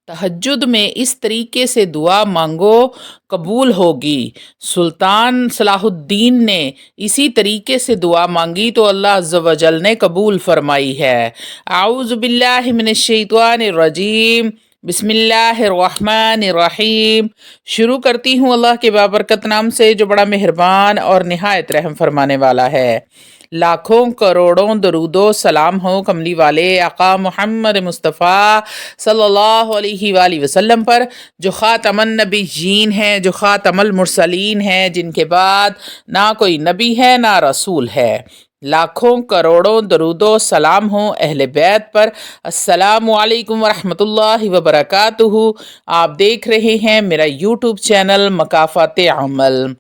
तहज्जुद में इस तरीके से दुआ मांगो कबूल होगी। सुल्तान सलाहुद्दीन ने इसी तरीके से दुआ मांगी तो अल्लाह अज़्ज़ व जल ने कबूल फरमाई है। आऊज़ु बिल्लाहि मिनश शैतानिर रजीम, बिस्मिल्लाहिर्रहमानिर्रहीम। शुरू करती हूँ अल्लाह के बाबरकत नाम से जो बड़ा मेहरबान और निहायत रहम फरमाने वाला है। लाखों करोड़ों दरूदो सलाम हो कमली वाले आका मोहम्मद मुस्तफ़ा सल्लल्लाहु अलैहि वसल्लम पर, जो ख़ातमन नबीयीन हैं, जो ख़ातमुल मुरसलीन हैं, जिनके बाद ना कोई नबी है ना रसूल है। लाखों करोड़ों दरूदो सलाम हो अहले बैत पर। अस्सलामु अलैकुम वरहमतुल्लाहि वबरकातुहू। आप देख रहे हैं मेरा यूट्यूब चैनल मकाफ़ात अमल।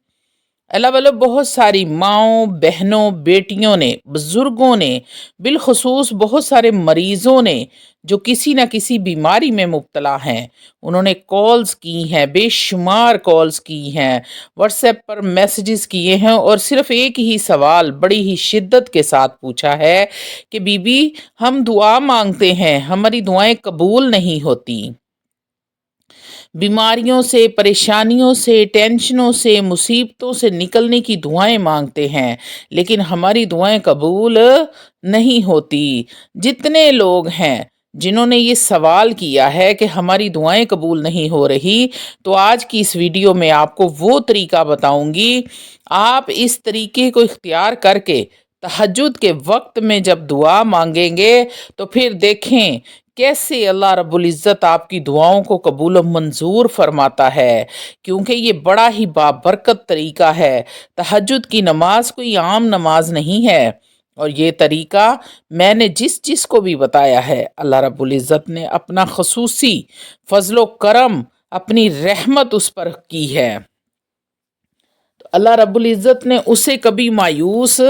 अल्लाह वालों, बहुत सारी माँओं, बहनों, बेटियों ने, बुज़ुर्गों ने, बिलखुसूस बहुत सारे मरीज़ों ने जो किसी न किसी बीमारी में मुब्तला हैं, उन्होंने कॉल्स की हैं, बेशुमार कॉल्स की हैं, व्हाट्सएप पर मैसेजेस किए हैं और सिर्फ़ एक ही सवाल बड़ी ही शिद्दत के साथ पूछा है कि बीबी हम दुआ मांगते हैं, हमारी दुआएं कबूल नहीं होती। बीमारियों से, परेशानियों से, टेंशनों से, मुसीबतों से निकलने की दुआएं मांगते हैं, लेकिन हमारी दुआएं कबूल नहीं होती। जितने लोग हैं जिन्होंने ये सवाल किया है कि हमारी दुआएं कबूल नहीं हो रही, तो आज की इस वीडियो में आपको वो तरीका बताऊंगी। आप इस तरीके को इख्तियार करके तहज्जुद के वक्त में जब दुआ मांगेंगे तो फिर देखें कैसे अल्लाह रब्बुल इज़्ज़त आपकी दुआओं को कबूल व मंजूर फरमाता है, क्योंकि ये बड़ा ही बाबरकत तरीका है। तहज्जुद की नमाज कोई आम नमाज नहीं है, और ये तरीका मैंने जिस को भी बताया है, अल्लाह रब्बुल इज़्ज़त ने अपना ख़ुसूसी फजलो करम, अपनी रहमत उस पर की है। अल्लाह रब्बुल इज़्ज़त ने उसे कभी मायूस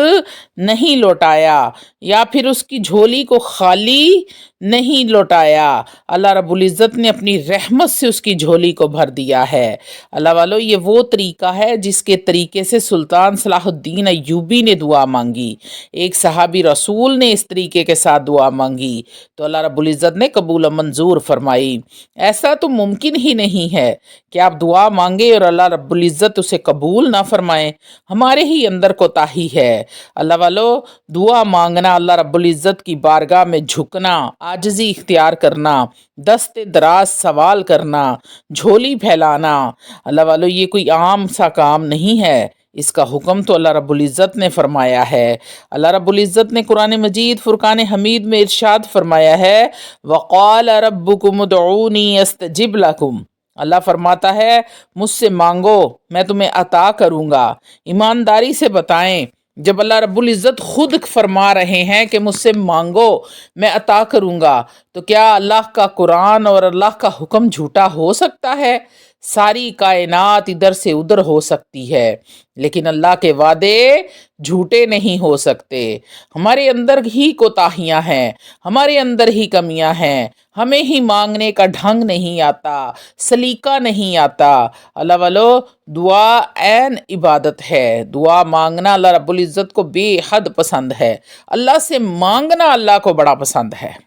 नहीं लौटाया या फिर उसकी झोली को खाली नहीं लौटाया। अल्लाह रब्बुल इज़्ज़त ने अपनी रहमत से उसकी झोली को भर दिया है। अल्लाह वालों, ये वो तरीका है जिसके तरीके से सुल्तान सलाहुद्दीन अय्यूबी ने दुआ मांगी। एक सहाबी रसूल ने इस तरीके के साथ दुआ मांगी तो अल्लाह रब्बुल इज़्ज़त ने कबूल व मंजूर फरमाई। ऐसा तो मुमकिन ही नहीं है कि आप दुआ मांगे और अल्लाह रब्बुल इज़्ज़त उसे कबूल ना फरमाएं। हमारे ही अंदर कोताही है। अल्लाह वालों, दुआ मांगना, अल्लाह रब्बुल इज़्ज़त की बारगाह में झुकना, आजिज़ी इख्तियार करना, दस्ते दराज सवाल करना, झोली फैलाना, अल्लाह वालों ये कोई आम सा काम नहीं है। इसका हुक्म तो अल्लाह रब्बुल इज़्ज़त ने फरमाया है। अल्लाह रब्बुल इज़्ज़त ने कुरान मजीद फुरकान हमीद में इरशाद फरमाया है, वक़ाल रब्बुकुम उदऊनी अस्तजिब लकुम। अल्लाह फरमाता है मुझसे मांगो मैं तुम्हें अता करूँगा। ईमानदारी से बताएं, जब अल्लाह रब्बुल इज़्ज़त खुद फरमा रहे हैं कि मुझसे मांगो मैं अता करूँगा, तो क्या अल्लाह का कुरान और अल्लाह का हुक्म झूठा हो सकता है? सारी कायनात इधर से उधर हो सकती है, लेकिन अल्लाह के वादे झूठे नहीं हो सकते। हमारे अंदर ही कोताहियाँ हैं, हमारे अंदर ही कमियां हैं, हमें ही मांगने का ढंग नहीं आता, सलीका नहीं आता। अल्लाह वालो, दुआ ऐन इबादत है। दुआ मांगना अल्लाह रब्बुल इज़्ज़त को बेहद पसंद है। अल्लाह से मांगना अल्लाह को बड़ा पसंद है।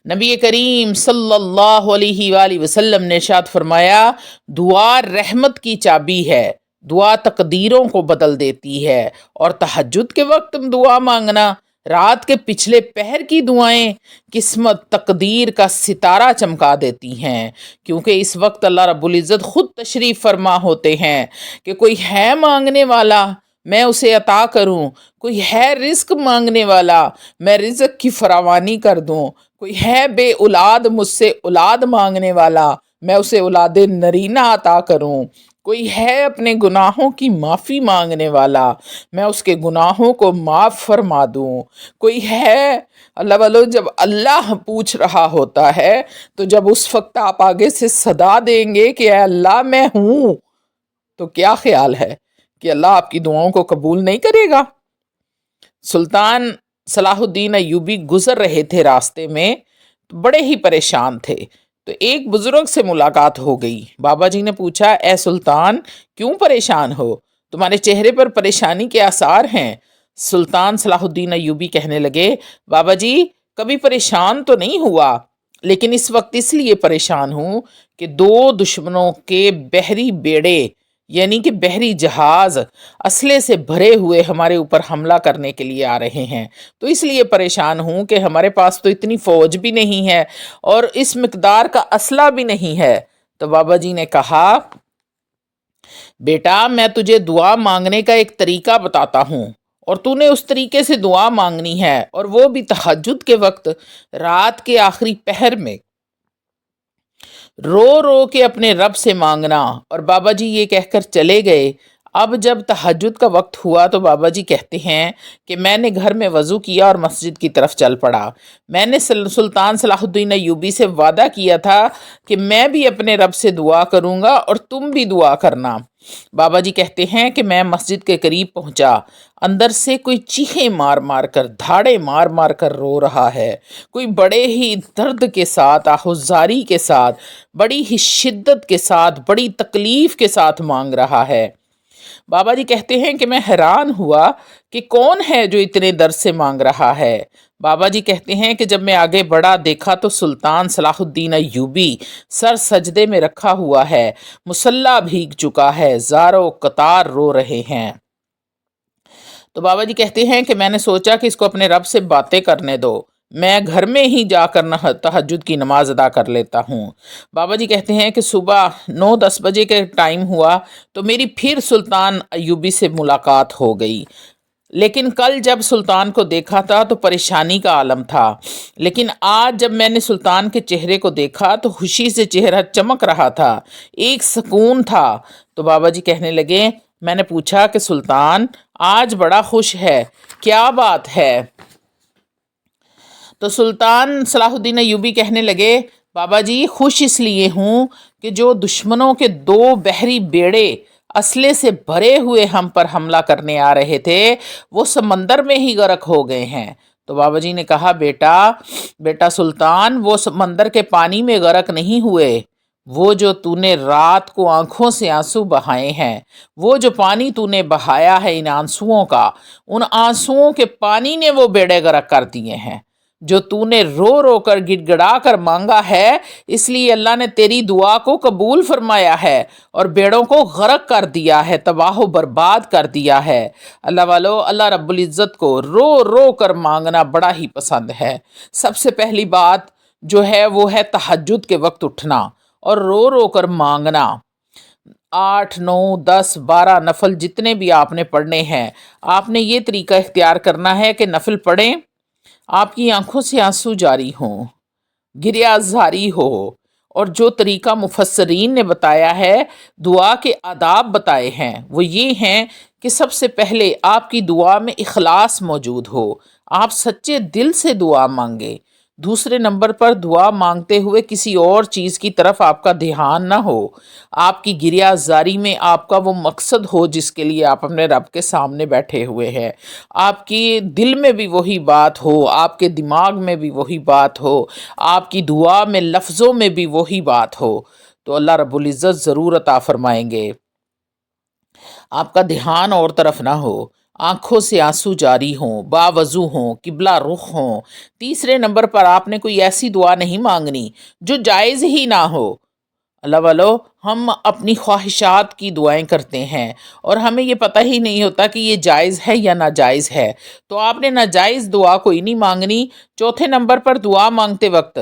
नबी करीम सल्लल्लाहु अलैहि वसल्लम ने इरशाद फरमाया, दुआ रहमत की चाबी है, दुआ तकदीरों को बदल देती है। और तहज्जुद के वक्त दुआ मांगना, रात के पिछले पहर की दुआएं किस्मत तकदीर का सितारा चमका देती हैं, क्योंकि इस वक्त अल्लाह रब्बुल इज़्ज़त खुद तशरीफ़ फरमा होते हैं कि कोई है मांगने वाला मैं उसे अता करूं, कोई है रिस्क मांगने वाला मैं रिज़्क की फरावानी कर दूं, कोई है बे औलाद मुझसे औलाद मांगने वाला मैं उसे औलाद नरीना अता करूं, कोई है अपने गुनाहों की माफ़ी मांगने वाला मैं उसके गुनाहों को माफ़ फरमा दूं, कोई है। अल्लाह वालों, जब अल्लाह पूछ रहा होता है तो जब उस वक्त आप आगे से सदा देंगे कि अल्लाह मैं हूँ, तो क्या ख्याल है कि अल्लाह आपकी दुआओं को कबूल नहीं करेगा? सुल्तान सलाहुद्दीन अय्यूबी गुजर रहे थे रास्ते में, तो बड़े ही परेशान थे। तो एक बुजुर्ग से मुलाकात हो गई। बाबा जी ने पूछा, ए सुल्तान क्यों परेशान हो, तुम्हारे चेहरे पर परेशानी के आसार हैं। सुल्तान सलाहुद्दीन अय्यूबी कहने लगे, बाबा जी कभी परेशान तो नहीं हुआ, लेकिन इस वक्त इसलिए परेशान हूँ कि दो दुश्मनों के बहरी बेड़े यानी कि बहरी जहाज असले से भरे हुए हमारे ऊपर हमला करने के लिए आ रहे हैं। तो इसलिए परेशान हूँ कि हमारे पास तो इतनी फौज भी नहीं है और इस मिकदार का असला भी नहीं है। तो बाबा जी ने कहा, बेटा मैं तुझे दुआ मांगने का एक तरीका बताता हूँ और तूने उस तरीके से दुआ मांगनी है, और वो भी तहज्जुद के वक्त, रात के आखिरी पहर में रो रो के अपने रब से मांगना। और बाबा जी ये कहकर चले गए। अब जब तहज्जुद का वक्त हुआ तो बाबा जी कहते हैं कि मैंने घर में वज़ू किया और मस्जिद की तरफ चल पड़ा। मैंने सुल्तान सलाहुद्दीन अय्यूबी से वादा किया था कि मैं भी अपने रब से दुआ करूंगा और तुम भी दुआ करना। बाबा जी कहते हैं कि मैं मस्जिद के करीब पहुंचा। अंदर से कोई चीखें मार मार कर, धाड़े मार मार कर रो रहा है। कोई बड़े ही दर्द के साथ, आहुजारी के साथ, बड़ी ही शिद्दत के साथ, बड़ी तकलीफ के साथ मांग रहा है। बाबा जी कहते हैं कि मैं हैरान हुआ कि कौन है जो इतने दर्द से मांग रहा है। बाबा जी कहते हैं कि जब मैं आगे बढ़ा, देखा तो सुल्तान सलाहुद्दीन अय्यूबी सर सजदे में रखा हुआ है, मुसल्ला भीग चुका है, ज़ारो कतार रो रहे हैं। तो बाबा जी कहते हैं कि मैंने सोचा कि इसको अपने रब से बातें करने दो, मैं घर में ही जाकर तहज्जुद की नमाज अदा कर लेता हूँ। बाबा जी कहते हैं कि सुबह 9-10 बजे के टाइम हुआ तो मेरी फिर सुल्तान अय्यूबी से मुलाकात हो गई। लेकिन कल जब सुल्तान को देखा था तो परेशानी का आलम था, लेकिन आज जब मैंने सुल्तान के चेहरे को देखा तो खुशी से चेहरा चमक रहा था, एक सुकून था। तो बाबा जी कहने लगे, मैंने पूछा कि सुल्तान आज बड़ा खुश है, क्या बात है? तो सुल्तान सलाहुद्दीन अय्यूबी कहने लगे, बाबा जी खुश इसलिए हूँ कि जो दुश्मनों के दो बहरी बेड़े असले से भरे हुए हम पर हमला करने आ रहे थे वो समंदर में ही गर्क हो गए हैं। तो बाबा जी ने कहा, बेटा बेटा सुल्तान, वो समंदर के पानी में गर्क नहीं हुए, वो जो तूने रात को आंखों से आंसू बहाए हैं, वो जो पानी तूने बहाया है इन आंसुओं का, उन आंसुओं के पानी ने वो बेड़े गर्क कर दिए हैं। जो तूने रो रो कर गिड़गिड़ा कर मांगा है, इसलिए अल्लाह ने तेरी दुआ को कबूल फरमाया है और बेड़ों को गर्क कर दिया है, तबाह बर्बाद कर दिया है। अल्लाह वालो, अल्लाह रब्बुल इज़्ज़त को रो रो कर मांगना बड़ा ही पसंद है। सबसे पहली बात जो है वो है तहज्जुद के वक्त उठना और रो रो कर मांगना। 8, 9, 10, 12 नफल जितने भी आपने पढ़ने हैं, आपने ये तरीका इख्तियार करना है कि नफल पढ़ें, आपकी आंखों से आंसू जारी हों, गिरिया जारी हो। और जो तरीका मुफस्सरीन ने बताया है, दुआ के आदाब बताए हैं, वो ये हैं कि सबसे पहले आपकी दुआ में इखलास मौजूद हो, आप सच्चे दिल से दुआ मांगे। दूसरे नंबर पर दुआ मांगते हुए किसी और चीज़ की तरफ आपका ध्यान ना हो, आपकी गिरियाजारी में आपका वो मकसद हो जिसके लिए आप अपने रब के सामने बैठे हुए हैं, आपकी दिल में भी वही बात हो, आपके दिमाग में भी वही बात हो, आपकी दुआ में लफ्ज़ों में भी वही बात हो, तो अल्लाह रब्बुल इज़्ज़त ज़रूर अता फरमाएंगे। आपका ध्यान और तरफ ना हो, आंखों से आंसू जारी हों, बावजू हों, किबला रुख हों। तीसरे नंबर पर आपने कोई ऐसी दुआ नहीं मांगनी जो जायज़ ही ना हो। अल्लाह वालो, हम अपनी ख्वाहिशात की दुआएं करते हैं और हमें ये पता ही नहीं होता कि ये जायज़ है या नाजायज़ है, तो आपने नाजायज़ दुआ कोई नहीं मांगनी। चौथे नंबर पर दुआ मांगते वक्त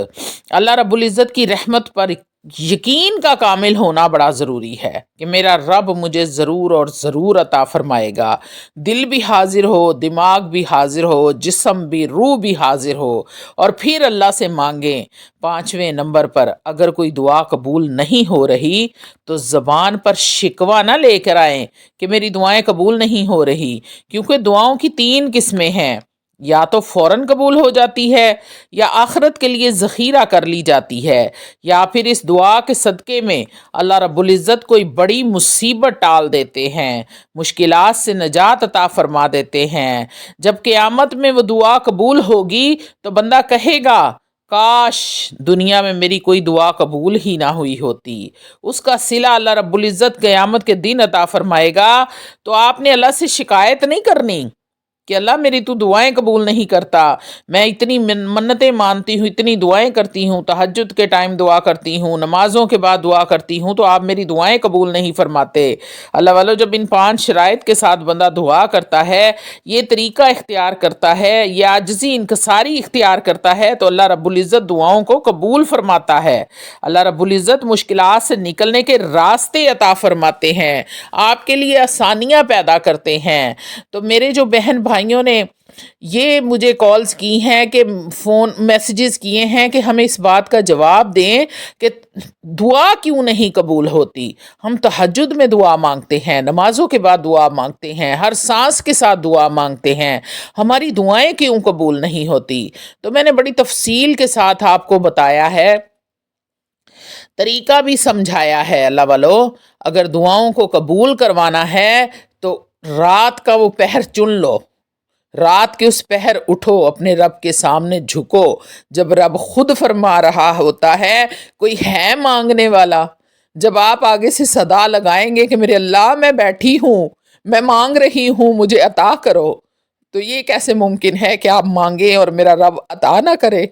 अल्लाह रब्बुल इज़्ज़त की रहमत पर यकीन का कामिल होना बड़ा ज़रूरी है कि मेरा रब मुझे ज़रूर और ज़रूर अता फरमाएगा। दिल भी हाजिर हो, दिमाग भी हाजिर हो, जिस्म भी, रूह भी हाजिर हो, और फिर अल्लाह से मांगें। पाँचवें नंबर पर अगर कोई दुआ कबूल नहीं हो रही तो ज़बान पर शिकवा ना लेकर आएँ कि मेरी दुआएं कबूल नहीं हो रही, क्योंकि दुआओं की 3 किस्में हैं, या तो फ़ौरन कबूल हो जाती है, या आखिरत के लिए ज़ख़ीरा कर ली जाती है, या फिर इस दुआ के सदक़े में अल्लाह रब्बुल इज़्ज़त कोई बड़ी मुसीबत टाल देते हैं, मुश्किलात से निजात अता फरमा देते हैं। जब क़यामत में वो दुआ कबूल होगी तो बंदा कहेगा, काश दुनिया में मेरी कोई दुआ कबूल ही ना हुई होती। उसका सिला अल्लाह रब्बुल इज़्ज़त क़यामत के दिन अता फरमाएगा। तो आपने अल्लाह से शिकायत नहीं करनी کہ اللہ میری تو دعائیں قبول نہیں کرتا، میں اتنی منتیں مانتی ہوں، اتنی دعائیں کرتی ہوں، تہجد کے ٹائم دعا کرتی ہوں، نمازوں کے بعد دعا کرتی ہوں، تو آپ میری دعائیں قبول نہیں فرماتے۔ اللہ والو، جب ان 5 شرائط کے ساتھ بندہ دعا کرتا ہے، یہ طریقہ اختیار کرتا ہے، یہ عاجزی انکساری اختیار کرتا ہے، تو اللہ رب العزت دعاؤں کو قبول فرماتا ہے۔ اللہ رب العزت مشکلات سے نکلنے کے راستے عطا فرماتے ہیں، آپ کے لیے آسانیاں پیدا کرتے ہیں۔ تو میرے جو بہن بھائیوں نے یہ مجھے کالز کی ہیں، کہ فون میسیجز کیے ہیں کہ ہمیں اس بات کا جواب دیں کہ دعا کیوں نہیں قبول ہوتی۔ ہم تہجد میں دعا مانگتے ہیں، نمازوں کے بعد دعا مانگتے ہیں، ہر سانس کے ساتھ دعا مانگتے ہیں، ہماری دعائیں کیوں قبول نہیں ہوتی؟ تو میں نے بڑی تفصیل کے ساتھ آپ کو بتایا ہے، طریقہ بھی سمجھایا ہے۔ اللہ والو، اگر دعاؤں کو قبول کروانا ہے تو رات کا وہ پہر چن لو، رات کے اس پہر اٹھو، اپنے رب کے سامنے جھکو، جب رب خود فرما رہا ہوتا ہے، کوئی ہے مانگنے والا؟ جب آپ آگے سے صدا لگائیں گے کہ میرے اللہ میں بیٹھی ہوں، میں مانگ رہی ہوں، مجھے عطا کرو، تو یہ کیسے ممکن ہے کہ آپ مانگیں اور میرا رب عطا نہ کرے؟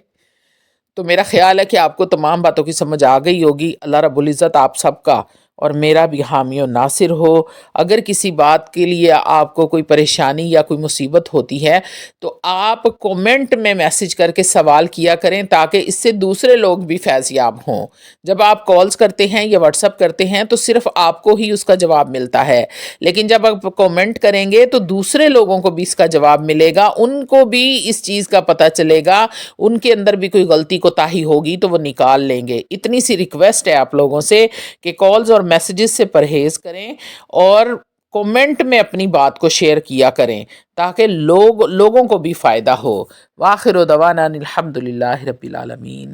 تو میرا خیال ہے کہ آپ کو تمام باتوں کی سمجھ آ گئی ہوگی۔ اللہ رب العزت آپ سب کا اور میرا بھی حامی و ناصر ہو۔ اگر کسی بات کے لیے آپ کو کوئی پریشانی یا کوئی مصیبت ہوتی ہے تو آپ کومنٹ میں میسج کر کے سوال کیا کریں، تاکہ اس سے دوسرے لوگ بھی فیض یاب ہوں۔ جب آپ کالز کرتے ہیں یا واٹس اپ کرتے ہیں تو صرف آپ کو ہی اس کا جواب ملتا ہے، لیکن جب آپ کومنٹ کریں گے تو دوسرے لوگوں کو بھی اس کا جواب ملے گا، ان کو بھی اس چیز کا پتہ چلے گا، ان کے اندر بھی کوئی غلطی کوتاہی ہوگی تو وہ نکال لیں گے۔ اتنی سی ریکویسٹ ہے آپ لوگوں سے کہ کالز اور میسیجز سے پرہیز کریں اور کومنٹ میں اپنی بات کو شیئر کیا کریں، تاکہ لوگوں کو بھی فائدہ ہو۔ وآخر دعوانا الحمدللہ رب العالمین۔